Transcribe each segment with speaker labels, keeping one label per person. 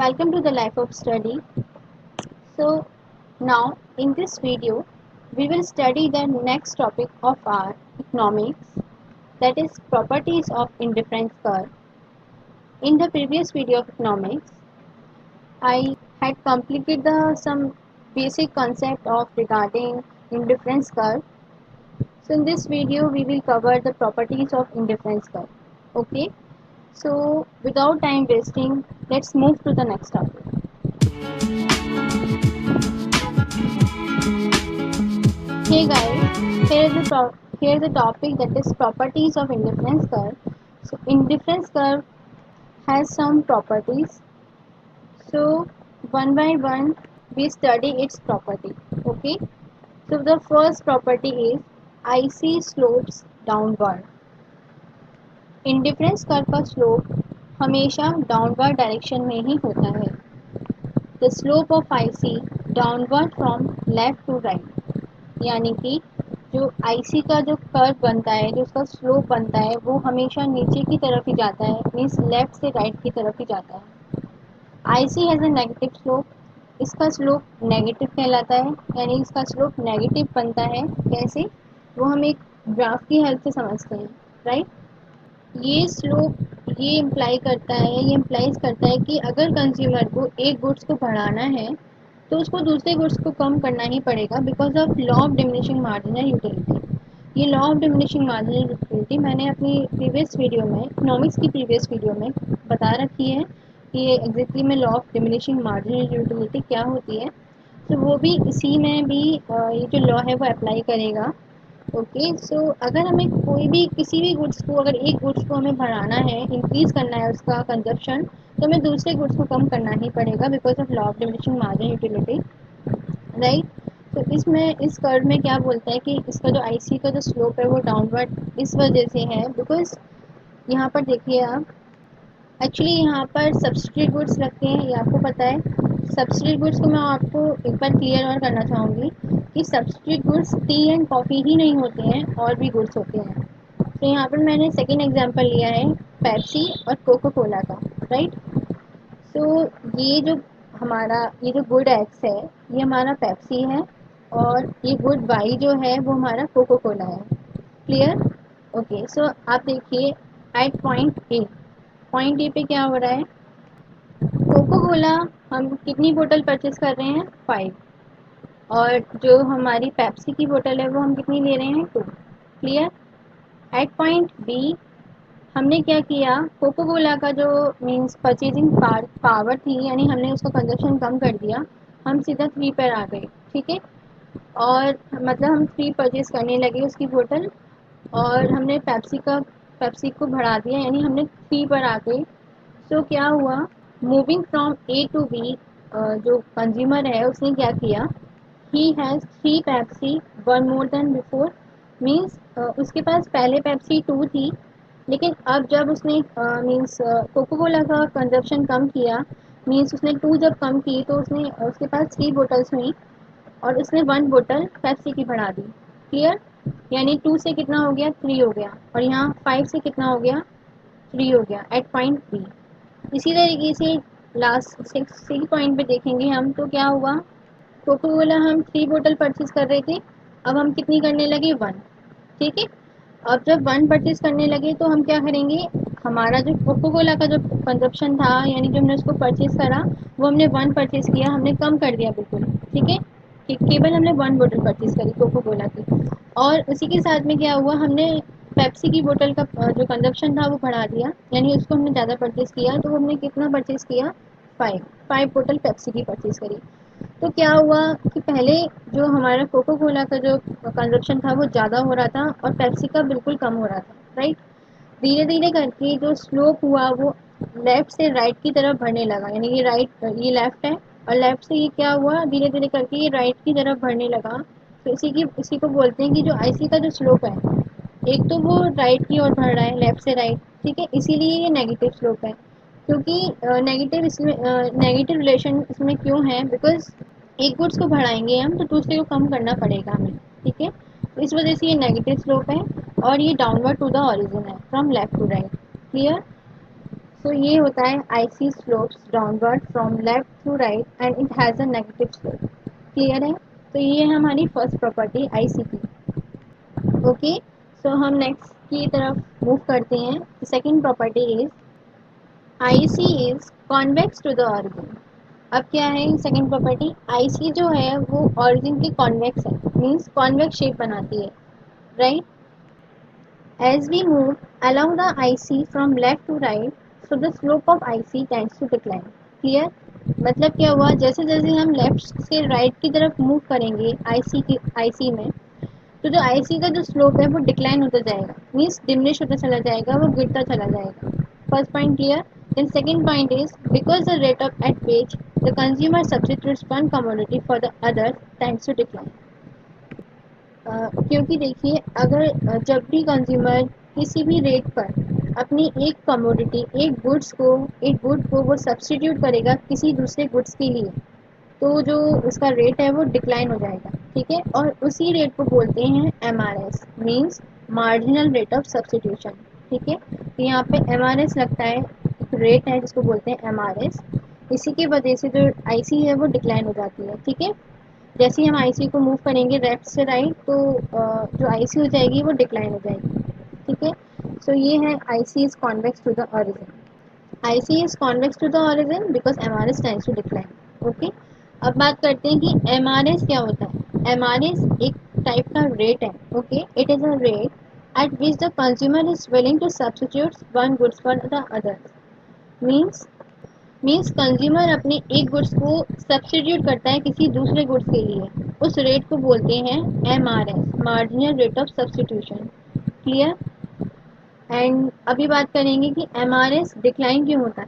Speaker 1: Welcome to the Life of Study. So, now in this video, we will study the next topic of our economics, that is properties of indifference curve. In the previous video of economics, I had completed the some basic concept of regarding indifference curve. So in this video, we will cover the properties of indifference curve. Okay. So without time wasting, let's move to the next topic. Hey guys, here is the topic, that is properties of indifference curve. So indifference curve has some properties. So one by one we study its property. Okay. So the first property is icy slopes downward. Indifference curve का slope हमेशा downward direction में ही होता है. The slope of IC downward from left to right, यानी कि जो IC का जो कर्व बनता है, जो उसका स्लोप बनता है, वो हमेशा नीचे की तरफ ही जाता है, मीन्स लेफ्ट से राइट की तरफ ही जाता है. IC has a negative slope. इसका स्लोप नेगेटिव कहलाता है, यानी इसका स्लोप नेगेटिव बनता है. कैसे, वो हम एक ग्राफ की हेल्प से समझते हैं, राइट. ये स्लोप ये इम्प्लाइज करता है कि अगर कंज्यूमर को एक गुड्स को बढ़ाना है तो उसको दूसरे गुड्स को कम करना ही पड़ेगा, because of law of diminishing marginal utility. ये law of diminishing marginal utility मैंने अपनी प्रीवियस वीडियो में, इकोनॉमिक्स की प्रीवियस वीडियो में बता रखी है कि ये एग्जैक्टली में law of diminishing marginal utility क्या होती है. तो वो भी इसी में भी ये जो लॉ है वो अप्लाई करेगा. ओके. सो अगर हमें कोई भी किसी भी गुड्स को, अगर एक गुड्स को हमें बढ़ाना है, इंक्रीज़ करना है उसका कंजप्शन, तो हमें दूसरे गुड्स को कम करना ही पड़ेगा, because of law of diminishing margin utility, right. तो इसमें इस कर्व में क्या बोलता है कि इसका जो आईसी का जो स्लोप है वो डाउनवर्ड इस वजह से है, बिकॉज यहाँ पर देखिए आप, एक्चुअली यहाँ पर सब्सिट्यूट गुड्स लगते हैं, ये आपको पता है. सब्सिट्यूट गुड्स को मैं आपको एक बार क्लियर और करना चाहूँगी कि substitute goods tea and coffee ही नहीं होते हैं, और भी गुड्स होते हैं. तो यहाँ पर मैंने सेकेंड एग्जांपल लिया है पेप्सी और कोको कोला का, राइट. तो ये जो गुड एक्स है, ये हमारा पेप्सी है, और ये गुड वाई जो है वो हमारा कोको कोला है. क्लियर. ओके. सो आप देखिए एट पॉइंट ए पे क्या हो रहा है. कोको कोला हम कितनी बोतल परचेस कर रहे हैं, 5. और जो हमारी पेप्सी की बोतल है वो हम कितनी ले रहे हैं, 2. क्लियर. एट पॉइंट बी हमने क्या किया, कोको कोला का जो मीन्स परचेजिंग पावर थी, यानी हमने उसका कंजप्शन कम कर दिया, हम सीधा 3 पर आ गए. ठीक है. और मतलब हम 3 परचेज करने लगे उसकी बोतल, और हमने पेप्सी को बढ़ा दिया, यानी हमने 3 पर आ गए. सो क्या हुआ, moving from A to B, जो कंज्यूमर है उसने क्या किया, he has 3 Pepsi, one more than before. Means उसके पास पहले पेप्सी 2 थी, लेकिन अब जब उसने मीन्स कोको कोला का कंजप्शन कम किया, मीन्स उसने 2 जब कम की तो उसके पास 3 बोटल्स हुई, और उसने 1 बोतल पेप्सी की बढ़ा दी. क्लियर. यानी 2 से कितना हो गया, 3 हो गया, और यहाँ 5 से कितना हो गया, 3 हो गया एट पॉइंट बी. इसी तरीके से लास्ट 6 पॉइंट पे देखेंगे हम, तो क्या हुआ, कोको कोला हम 3 बोतल परचेज कर रहे थे, अब हम कितनी करने लगे, 1. ठीक है. अब जब 1 परचेज करने लगे तो हम क्या करेंगे, हमारा जो कोको कोला का जो कंजप्शन था, यानी जो हमने उसको परचेज करा, वो हमने 1 परचेज किया, हमने कम कर दिया बिल्कुल. ठीक है. कि केवल हमने 1 बोतल परचेज करी कोको कोला की, और उसी के साथ में क्या हुआ, हमने पेप्सी की बोतल का जो कंजप्शन था वो बढ़ा दिया, यानी उसको हमने ज़्यादा परचेज़ किया, तो हमने कितना परचेज़ किया, 5 बोतल पेप्सी की परचेज़ करी. तो क्या हुआ कि पहले जो हमारा कोको कोला का जो कंजप्शन था वो ज़्यादा हो रहा था, और पेप्सी का बिल्कुल कम हो रहा था, राइट. धीरे धीरे करके जो स्लोप हुआ वो लेफ़्ट से राइट की तरफ बढ़ने लगा, यानी ये लेफ़्ट है, और लेफ़्ट से ये क्या हुआ, धीरे धीरे करके ये राइट की तरफ बढ़ने लगा. तो इसी को बोलते हैं कि जो आईसी का जो स्लोप है, एक तो वो राइट की ओर बढ़ रहा है, लेफ़्ट से राइट. ठीक है. इसीलिए ये नेगेटिव स्लोप है, क्योंकि नेगेटिव रिलेशन इसमें क्यों है, बिकॉज एक गुड्स को बढ़ाएंगे हम तो दूसरे को कम करना पड़ेगा हमें. ठीक है. तो इस वजह से ये नेगेटिव स्लोप है, और ये डाउनवर्ड टू द ऑरिजिन है, from left to right. Clear. So ये होता है IC slopes downward from left to right and it has a negative slope. Clear है? तो ये है हमारी फर्स्ट प्रॉपर्टी आईसी की। ओके, सो हम नेक्स्ट की तरफ मूव करते हैं। Second property is IC is convex to the origin. अब क्या है सेकेंड प्रॉपर्टी, आईसी जो है वो ऑरिजिन के कॉन्वेक्स है, मीन्स कॉन्वेक्स शेप बनाती है, right. As we move along the IC from left to right, so the slope of IC tends to decline. Clear? मतलब क्या हुआ, जैसे जैसे हम लेफ्ट से राइट की तरफ मूव करेंगे आईसी में, तो जो आईसी का जो स्लोप है वो डिक्लाइन होता जाएगा, मीन्स डिमिनिश होता चला जाएगा, वो गिरता चला जाएगा। First point clear. Then second point is because the rate of at which the consumer substitutes one commodity for the other tends to decline. क्योंकि देखिए अगर जब भी कंज्यूमर किसी भी रेट पर अपनी एक कमोडिटी एक गुड को वो सब्स्टिट्यूट करेगा किसी दूसरे गुड्स के लिए, तो जो उसका रेट है वो डिक्लाइन हो जाएगा, ठीक है। और उसी रेट को बोलते हैं M R S, means marginal rate of substitution, ठीक है। तो यहाँ पे एम आर एस लगता है, एक रेट है जिसको बोलते हैं एम आर एस। इसी की वजह से जो आई सी है वो डिक्लाइन हो जाती है, ठीक है। जैसे ही हम आईसी को मूव करेंगे लेफ्ट से राइट, तो जो आईसी हो जाएगी वो डिक्लाइन हो जाएगी, ठीक है। सो ये है IC is convex to the origin. IC is convex to the origin because MRS tends to decline. Okay, अब बात करते हैं कि एमआरएस क्या होता है। एमआरएस एक टाइप का रेट है, okay. It is a rate at which the consumer is willing to substitute one goods for the other. Means consumer अपने एक गुड्स को सब्स्टिट्यूट करता है किसी दूसरे गुड्स के लिए, उस रेट को बोलते हैं M R S, marginal rate of substitution. Clear? And अभी बात करेंगे कि एम आर एस डिक्लाइन क्यों होता है।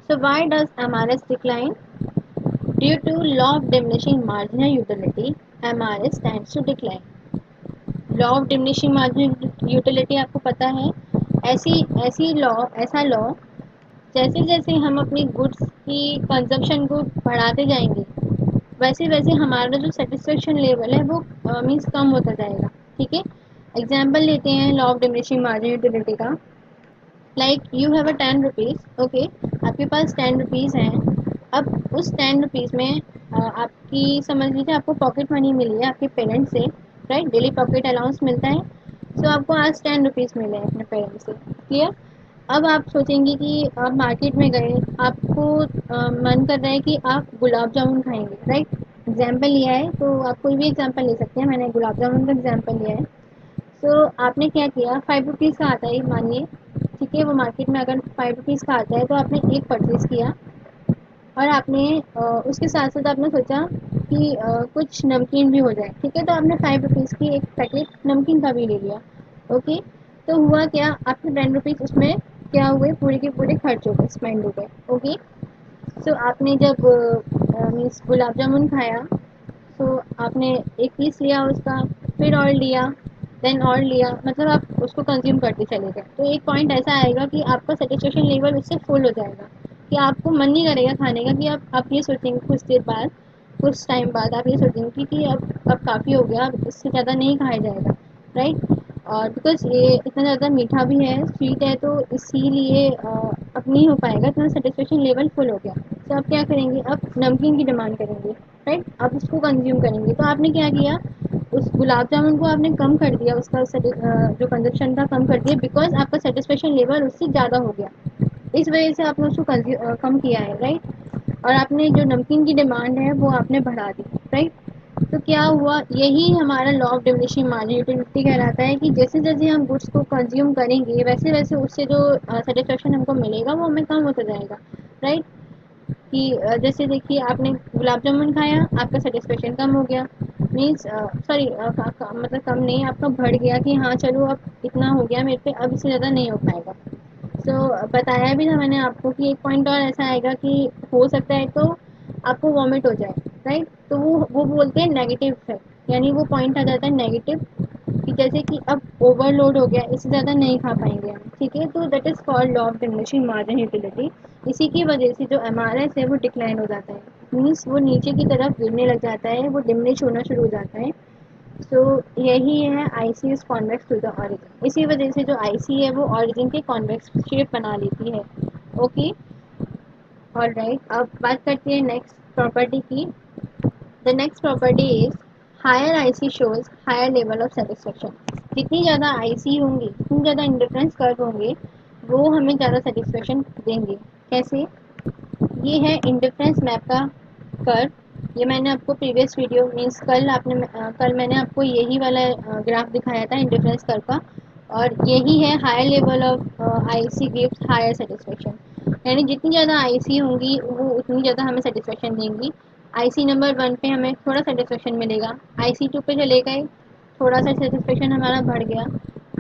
Speaker 1: So why does M R S decline? Due to law of diminishing marginal utility M R S tends to decline. Law of diminishing marginal utility आपको पता है, ऐसा लॉ जैसे जैसे हम अपनी गुड्स की कंजप्शन को बढ़ाते जाएंगे, वैसे वैसे हमारा जो सेटिस्फेक्शन लेवल है वो मीन्स कम होता जाएगा, ठीक है। एग्जाम्पल लेते हैं law of diminishing margin utility का। Like you have a 10 rupees, okay. आपके पास 10 रुपीज़ हैं। अब उस 10 रुपीज़ में आपकी समझ लीजिए आपको पॉकेट मनी मिली है आपके पेरेंट्स से, राइट। डेली पॉकेट अलाउंस मिलता है। सो आपको आज 10 रुपीज़ मिले हैं अपने पेरेंट्स से। क्लियर? अब आप सोचेंगे कि आप मार्केट में गए, आपको मन कर रहा है कि आप गुलाब जामुन खाएंगे, राइट। एग्जाम्पल लिया है तो आप कोई भी एग्जाम्पल ले सकते हैं, मैंने गुलाब जामुन का एग्जाम्पल लिया है। सो आपने क्या किया, 5 रुपीज़ का आता है मानिए, ठीक है। वो मार्केट में अगर 5 रुपीज़ का आता है तो आपने एक परचेज़ किया, और आपने उसके साथ साथ आपने सोचा कि कुछ नमकीन भी हो जाए, ठीक है। तो आपने 5 रुपीज़ की एक पैकेट नमकीन का भी ले लिया, ओके। तो हुआ क्या, आपके 10 रुपीज़ उसमें क्या हुए, पूरे के पूरे खर्च हो गए, स्पेंड हो गए, ओके। सो आपने जब मीन्स गुलाब जामुन खाया, तो आपने एक पीस लिया उसका, फिर और लिया, देन और लिया, मतलब आप उसको कंज्यूम करते चले गए। तो एक पॉइंट ऐसा आएगा कि आपका सेटिस्फेक्शन लेवल उससे फुल हो जाएगा, कि आपको मन नहीं करेगा खाने का, कि आप ये सोचेंगे कुछ देर बाद, कुछ टाइम बाद आप ये सोचेंगे कि अब काफ़ी हो गया, अब इससे ज़्यादा नहीं खाया जाएगा, राइट। और बिकॉज ये इतना ज़्यादा मीठा भी है, स्वीट है, तो इसीलिए अब नहीं हो पाएगा, इतना सेटिस्फेक्शन लेवल फुल हो गया। तो आप क्या करेंगे, अब नमकीन की डिमांड करेंगे, राइट। आप उसको कंज्यूम करेंगे। तो आपने क्या किया, उस गुलाब जामुन को आपने कम कर दिया, उसका जो कंजप्शन था कम कर दिया, बिकॉज आपका सेटिस्फेक्शन लेवल उससे ज़्यादा हो गया। इस वजह से आपने उसको कम किया है, राइट। और आपने जो नमकीन की डिमांड है वो आपने बढ़ा दी, राइट। तो क्या हुआ, यही हमारा law of diminishing margin utility कहलाता है, कि जैसे जैसे हम गुड्स को कंज्यूम करेंगे वैसे वैसे उससे जो सेटिस्फेक्शन हमको मिलेगा वो हमें कम होता जाएगा, राइट। कि जैसे देखिए आपने गुलाब जामुन खाया, आपका सेटिस्फेक्शन कम हो गया, मीन्स सॉरी मतलब कम नहीं, आपका बढ़ गया कि हाँ चलो अब इतना हो गया मेरे पे, अब इससे ज़्यादा नहीं हो पाएगा। सो बताया भी था मैंने आपको कि एक पॉइंट और ऐसा आएगा कि हो सकता है तो आपको वॉमिट हो जाए, राइट। तो वो बोलते हैं नेगेटिव इफेक्ट, यानी वो पॉइंट आ जाता है नेगेटिव, कि जैसे कि अब ओवरलोड हो गया, इससे ज़्यादा नहीं खा पाएंगे हम, ठीक है। तो that is called law of diminishing margin utility. इसी की वजह से जो एम आर एस है वो डिक्लाइन हो जाता है, मीन्स वो नीचे की तरफ गिरने लग जाता है, वो डिमिनिश होना शुरू हो जाता है। सो यही है I C is convex to the origin. इसी वजह से जो आई सी है वो ऑरिजिन के कॉन्वेक्स शेप बना लेती है। ओके, ऑलराइट, अब बात करते हैं नेक्स्ट प्रॉपर्टी की। The next property is higher IC shows higher level of satisfaction. जितनी ज़्यादा आईसी होंगी, जितनी ज़्यादा इंडिफरेंस कर्व होंगे, वो हमें ज़्यादा सेटिस्फेक्शन देंगे। कैसे? ये है इंडिफरेंस मैप का कर्व। ये मैंने आपको प्रीवियस वीडियो मीन्स कल मैंने आपको यही वाला ग्राफ दिखाया था इंडिफरेंस कर्व का, और यही है higher level of IC gives higher satisfaction. यानी जितनी ज़्यादा आईसी होंगी वो उतनी ज़्यादा हमें सेटिस्फेक्शन देंगी। आईसी नंबर 1 पे हमें थोड़ा सेटिस्फेक्शन मिलेगा, आईसी 2 पे चले गए थोड़ा सा सेटिस्फेक्शन हमारा बढ़ गया,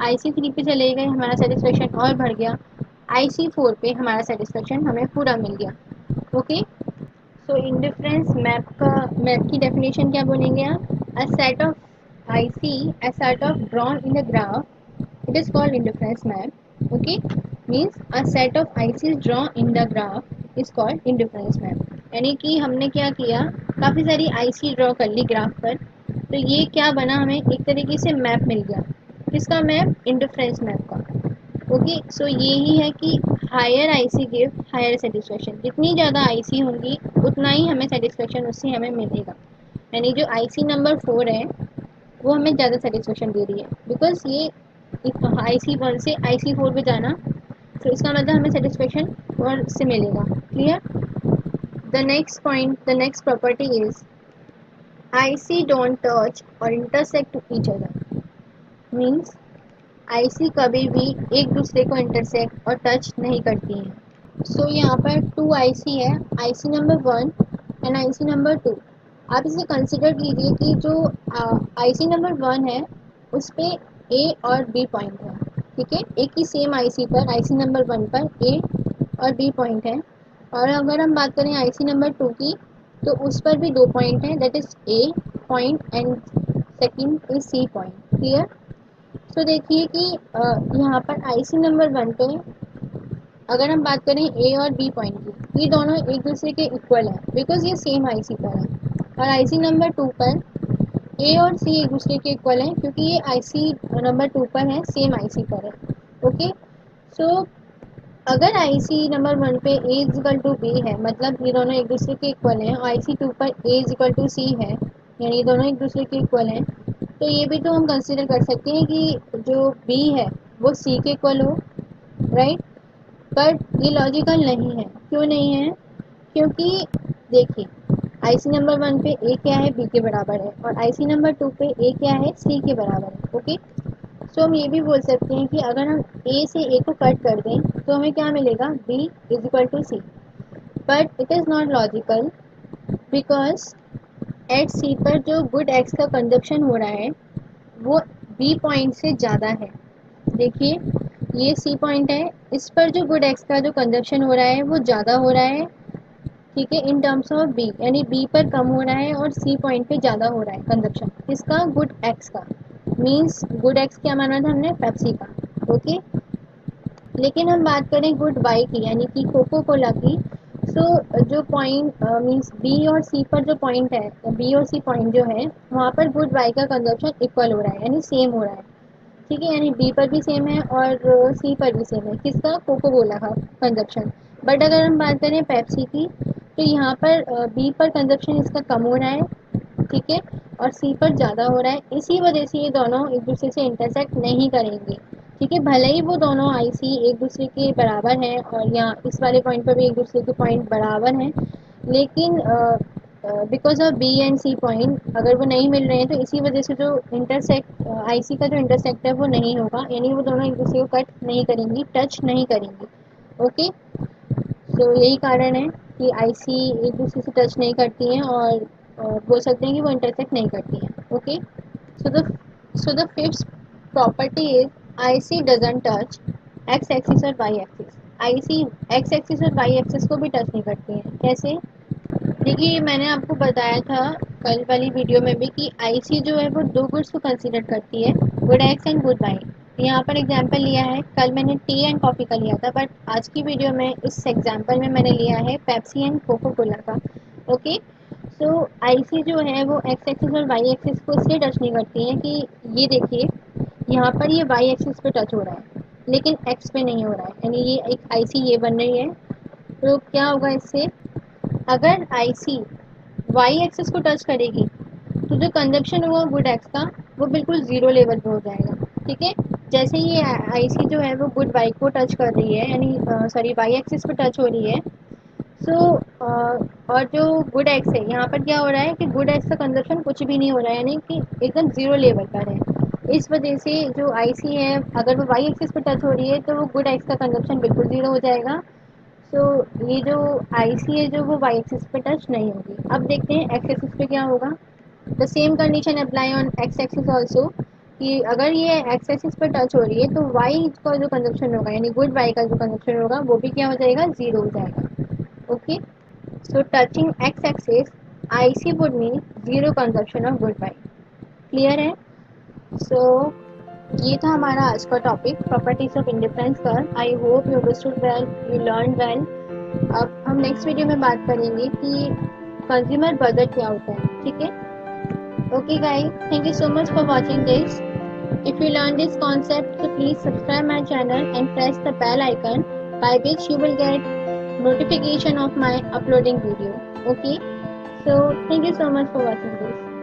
Speaker 1: आईसी 3 पे चले गए हमारा सेटिस्फेक्शन और बढ़ गया, आईसी 4 पे हमारा सेटिस्फेक्शन हमें पूरा मिल गया। ओके, सो इंडिफरेंस मैप की डेफिनेशन क्या बोलेंगे आप? A set of IC, a set of drawn in the graph, it is called indifference map. Okay, means a set of IC draw in the graph is called indifference map. यानी कि हमने क्या किया, काफ़ी सारी आईसी ड्रॉ कर ली graph पर, तो ये क्या बना, हमें एक तरीके से मैप मिल गया। किसका मैप? इंडिफरेंस मैप का। ओके, सो यही है कि higher IC give higher satisfaction. जितनी ज़्यादा आईसी होंगी उतना ही हमें सेटिस्फेक्शन उससे हमें मिलेगा। यानी जो आईसी नंबर 4 है वो हमें ज़्यादा सेटिस्फेक्शन दे रही है, बिकॉज ये आईसी 1 से आईसी 4 पे जाना, तो इसका मतलब हमें सेटिस्फेक्शन और से मिलेगा। Clear? The next property is IC don't touch और intersect to each other. Means IC कभी भी एक दूसरे को इंटरसेक्ट और टच नहीं करती हैं। सो यहाँ पर टू आईसी है, IC number 1 and IC number 2। आप इसे कंसिडर कीजिए कि जो आईसी नंबर 1 है उस पे ए और बी पॉइंट है। ठीक है, एक ही सेम आईसी पर, आईसी नंबर 1 पर ए और बी पॉइंट है। और अगर हम बात करें आईसी नंबर 2 की, तो उस पर भी दो पॉइंट हैं, that is A point and second is C point. Clear? तो देखिए कि यहाँ पर आईसी नंबर 1 पे अगर हम बात करें ए और बी पॉइंट की, ये दोनों एक दूसरे के इक्वल हैं बिकॉज ये सेम आईसी पर है। और आईसी नंबर 2 पर ए और सी एक दूसरे के इक्वल हैं क्योंकि ये आईसी नंबर 2 पर है, सेम आईसी पर है। ओके, सो अगर आईसी नंबर 1 पे ए इजिकल टू बी है, मतलब ये दोनों एक दूसरे के इक्वल हैं, और आईसी 2 पर ए इजिकल टू सी है, यानी ये दोनों एक दूसरे के इक्वल हैं, तो ये भी तो हम कंसिडर कर सकते हैं कि जो बी है वो सी के इक्वल हो, राइट? बट ये लॉजिकल नहीं है। क्यों नहीं है? क्योंकि देखिए, आईसी नंबर 1 पे ए क्या है? बी के बराबर है, और आईसी नंबर 2 पे ए क्या है? सी के बराबर है। ओके, सो हम ये भी बोल सकते हैं कि अगर हम ए से ए को कट कर दें तो हमें क्या मिलेगा? B is equal to C. But it is not logical because at C पर जो गुड एक्स का कंजप्शन हो रहा है वो बी पॉइंट से ज़्यादा है। देखिए, ये सी पॉइंट है, इस पर जो गुड एक्स का जो कंजप्शन हो रहा है वो ज़्यादा हो रहा है। ठीक है, इन टर्म्स ऑफ बी, यानी बी पर कम हो रहा है और सी पॉइंट पे ज़्यादा हो रहा है कंजप्शन। किसका? गुड एक्स का। मीन्स गुड एक्स क्या माना था हमने? पेप्सी का। ओके, लेकिन हम बात करें गुड वाई की, यानी कि कोको कोला की, सो जो पॉइंट मीन्स बी और सी पर जो पॉइंट है, बी और सी पॉइंट जो है वहाँ पर गुड वाई का कंजप्शन इक्वल हो रहा है, यानी सेम हो रहा है। ठीक है, यानी बी पर भी सेम है और सी पर भी सेम है। किसका? कोको कोला का कंजप्शन। बट अगर हम बात करें पेप्सी की, तो यहाँ पर बी पर कंजप्शन इसका कम हो रहा है, ठीक है, और सी पर ज़्यादा हो रहा है। इसी वजह से ये दोनों एक दूसरे से इंटरसेक्ट नहीं करेंगे। ठीक है, भले ही वो दोनों आईसी एक दूसरे के बराबर हैं और यहाँ इस वाले पॉइंट पर भी एक दूसरे के पॉइंट बराबर हैं, लेकिन because of B and C point अगर वो नहीं मिल रहे हैं तो इसी वजह से जो इंटरसेक्ट आईसी का जो इंटरसेक्ट है वो नहीं होगा, यानी वो दोनों एक दूसरे को कट नहीं करेंगी, टच नहीं करेंगी। ओके, सो यही कारण है कि आईसी एक दूसरे से टच नहीं करती हैं और बोल सकते हैं कि वो इंटरसेक्ट नहीं करती हैं। Okay, so the fifth property is IC doesn't touch X axis और Y axis. IC X axis और वाई एक्सिस को भी टच नहीं करती हैं। कैसे? देखिए, मैंने आपको बताया था कल वाली वीडियो में भी कि आईसी जो है वो दो गुड्स को कंसीडर करती है, good X and good Y. यहाँ पर एग्जांपल लिया है, कल मैंने टी एंड कॉफ़ी का लिया था, बट आज की वीडियो में इस एग्जांपल में मैंने लिया है पेप्सी एंड कोको कोला का। ओके, सो आईसी जो है वो एक्स एक्सिस और वाई एक्सिस को इसलिए टच नहीं करती है कि ये देखिए, यहाँ पर ये वाई एक्सिस पे टच हो रहा है लेकिन एक्स पे नहीं हो रहा है, यानी ये एक आईसी ये बन रही है तो क्या होगा इससे, अगर आईसी वाई एक्सिस को टच करेगी तो जो कंजप्शन होगा गुड एक्स का वो बिल्कुल ज़ीरो लेवल पे हो जाएगा। ठीक है, जैसे ही आईसी जो है वो गुड वाई को टच कर रही है, यानी सॉरी वाई एक्सिस पे टच हो रही है, सो और जो गुड एक्स है यहाँ पर क्या हो रहा है कि गुड एक्स का कंजप्शन कुछ भी नहीं हो रहा है, यानी कि एकदम ज़ीरो लेवल पर है। इस वजह से जो आईसी है अगर वो वाई एक्सिस पे टच हो रही है तो वो गुड एक्स का कंजप्शन बिल्कुल ज़ीरो हो जाएगा। सो ये जो आईसी है जो वो वाई एक्सिस पे टच नहीं होगी। अब देखते हैं एक्स एक्सिस पे क्या होगा। The same condition apply on x axis also, कि अगर ये एक्स एक्सिस पर टच हो रही है तो वाई का जो कंजप्शन होगा यानी गुड वाई का जो कंजप्शन होगा वो भी क्या हो जाएगा, ज़ीरो हो जाएगा। Okay, so touching X axis IC would mean zero consumption of good Y. Clear है? सो ये था हमारा आज का topic, properties of indifference curve. I hope you understood well, you learn well. अब हम नेक्स्ट वीडियो में बात करेंगे कि कंज्यूमर बजट क्या होता है। ठीक है, okay guys, thank you so much for watching this. If you learned this concept, so please subscribe my channel and press the bell icon, by which you will get notification of my uploading video. Okay, so thank you so much for watching this.